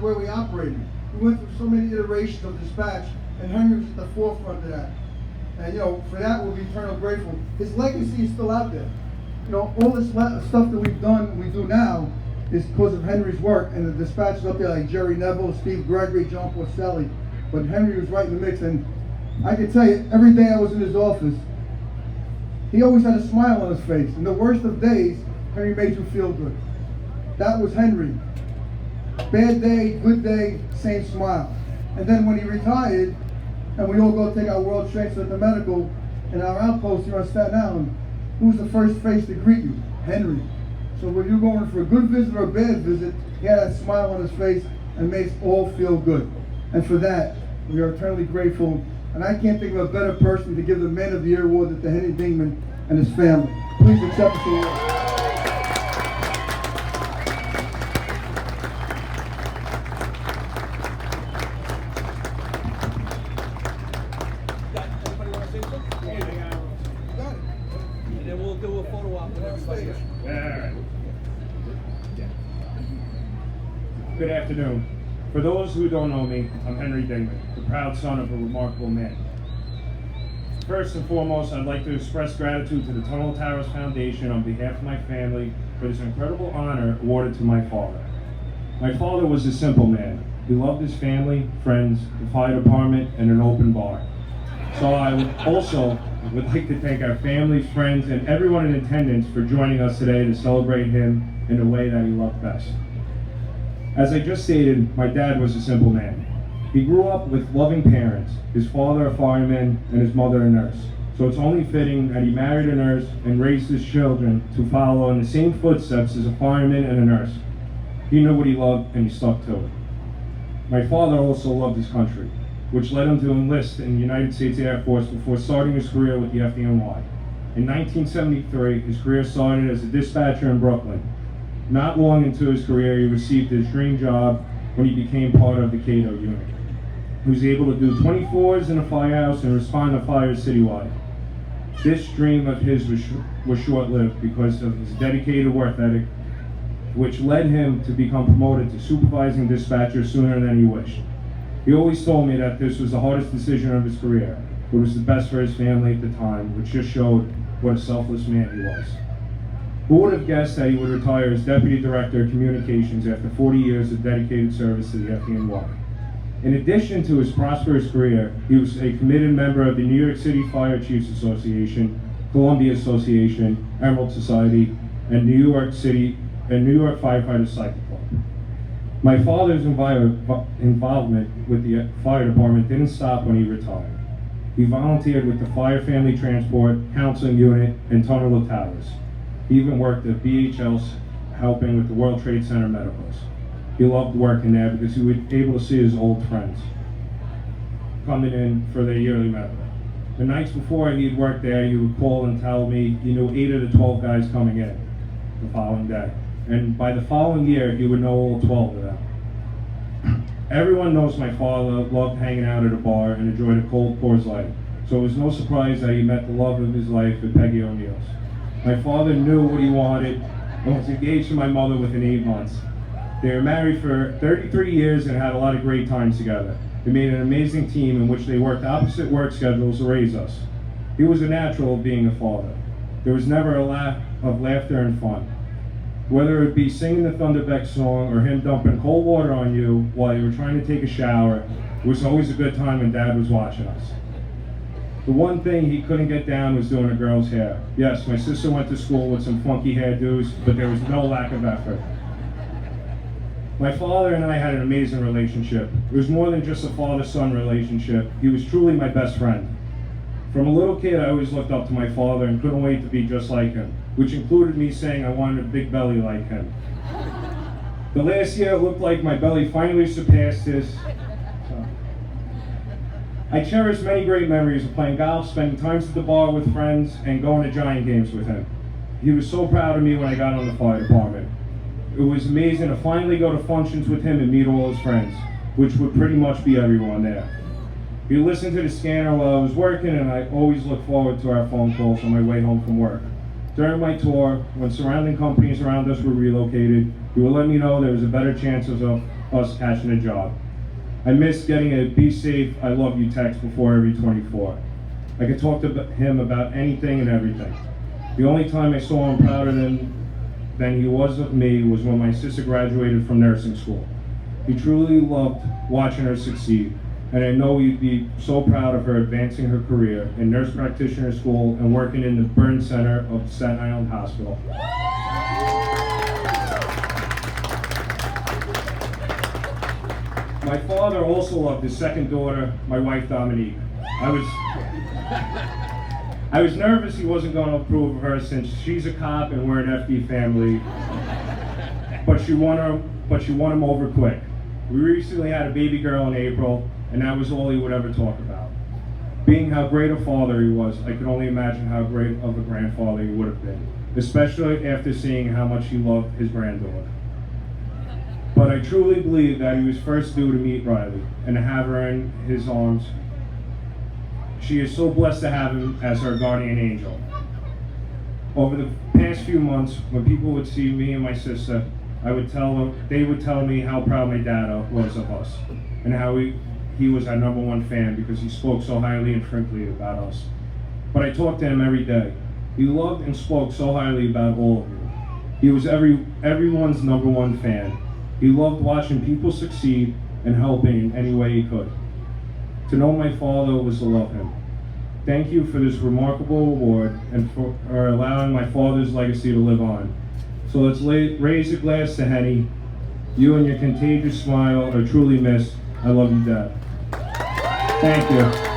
where we operated. We went through so many iterations of dispatch, and Henry was at the forefront of that. And for that we'll be eternally grateful. His legacy is still out there. All this stuff that we've done, we do now, is because of Henry's work, and the dispatchers up there like Jerry Neville, Steve Gregory, John Porcelli. But Henry was right in the mix, and I can tell you, every day I was in his office, he always had a smile on his face. In the worst of days, Henry made you feel good. That was Henry. Bad day, good day, same smile. And then when he retired, and we all go take our world trades at the medical, in our outpost here on Staten Island, who was the first face to greet you? Henry. So when you're going for a good visit or a bad visit, he had that smile on his face and made us all feel good. And for that, we are eternally grateful. And I can't think of a better person to give the Man of the Year award than Henry Dingman and his family. Please accept this award. And then we'll do a photo op with everybody. All right. Good afternoon. For those who don't know me, I'm Henry Dingman, the proud son of a remarkable man. First and foremost, I'd like to express gratitude to the Tunnel Towers Foundation on behalf of my family for this incredible honor awarded to my father. My father was a simple man. He loved his family, friends, the fire department, and an open bar. So I would like to thank our family, friends, and everyone in attendance for joining us today to celebrate him in the way that he loved best. As I just stated, my dad was a simple man. He grew up with loving parents, his father a fireman and his mother a nurse. So it's only fitting that he married a nurse and raised his children to follow in the same footsteps as a fireman and a nurse. He knew what he loved and he stuck to it. My father also loved his country, which led him to enlist in the United States Air Force before starting his career with the FDNY. In 1973, his career started as a dispatcher in Brooklyn. Not long into his career, he received his dream job when he became part of the Cato unit. He was able to do 24s in a firehouse and respond to fires citywide. This dream of his was short-lived because of his dedicated work ethic, which led him to become promoted to supervising dispatcher sooner than he wished. He always told me that this was the hardest decision of his career, but it was the best for his family at the time, which just showed what a selfless man he was. Who would have guessed that he would retire as Deputy Director of Communications after 40 years of dedicated service to the FDNY? In addition to his prosperous career, he was a committed member of the New York City Fire Chiefs Association, Columbia Association, Emerald Society, and New York Firefighters Cycle Club. My father's involvement with the fire department didn't stop when he retired. He volunteered with the Fire Family Transport, Counseling Unit, and Tunnel of Towers. He even worked at BHL's, helping with the World Trade Center medicals. He loved working there because he was able to see his old friends coming in for their yearly medical. The nights before he'd work there, he would call and tell me he knew 8 of the 12 guys coming in the following day. And by the following year, he would know all 12 of them. Everyone knows my father loved hanging out at a bar and enjoyed a cold Coors Light. So it was no surprise that he met the love of his life at Peggy O'Neill's. My father knew what he wanted and was engaged to my mother within 8 months. They were married for 33 years and had a lot of great times together. They made an amazing team in which they worked opposite work schedules to raise us. He was a natural of being a father. There was never a lack of laughter and fun. Whether it be singing the Thunderbeck song or him dumping cold water on you while you were trying to take a shower, it was always a good time when Dad was watching us. The one thing he couldn't get down was doing a girl's hair. Yes, my sister went to school with some funky hairdos, but there was no lack of effort. My father and I had an amazing relationship. It was more than just a father-son relationship. He was truly my best friend. From a little kid, I always looked up to my father and couldn't wait to be just like him, which included me saying I wanted a big belly like him. The last year, it looked like my belly finally surpassed his. I cherish many great memories of playing golf, spending times at the bar with friends, and going to Giant games with him. He was so proud of me when I got on the fire department. It was amazing to finally go to functions with him and meet all his friends, which would pretty much be everyone there. He listened to the scanner while I was working, and I always look forward to our phone calls on my way home from work. During my tour, when surrounding companies around us were relocated, he would let me know there was a better chance of us catching a job. I miss getting a "be safe, I love you" text before every 24. I could talk to him about anything and everything. The only time I saw him prouder than he was of me was when my sister graduated from nursing school. He truly loved watching her succeed, and I know he'd be so proud of her advancing her career in nurse practitioner school and working in the burn center of Staten Island Hospital. My father also loved his second daughter, my wife Dominique. I was nervous he wasn't going to approve of her since she's a cop and we're an FD family, but she won him over quick. We recently had a baby girl in April, and that was all he would ever talk about. Being how great a father he was, I could only imagine how great of a grandfather he would have been, especially after seeing how much he loved his granddaughter. But I truly believe that he was first due to meet Riley and to have her in his arms. She is so blessed to have him as her guardian angel. Over the past few months, when people would see me and my sister, they would tell me how proud my dad was of us, and how he was our #1 fan because he spoke so highly and frankly about us. But I talked to him every day. He loved and spoke so highly about all of you. He was everyone's #1 fan. He loved watching people succeed and helping in any way he could. To know my father was to love him. Thank you for this remarkable award and for allowing my father's legacy to live on. So let's raise a glass to Henny. You and your contagious smile are truly missed. I love you, Dad. Thank you.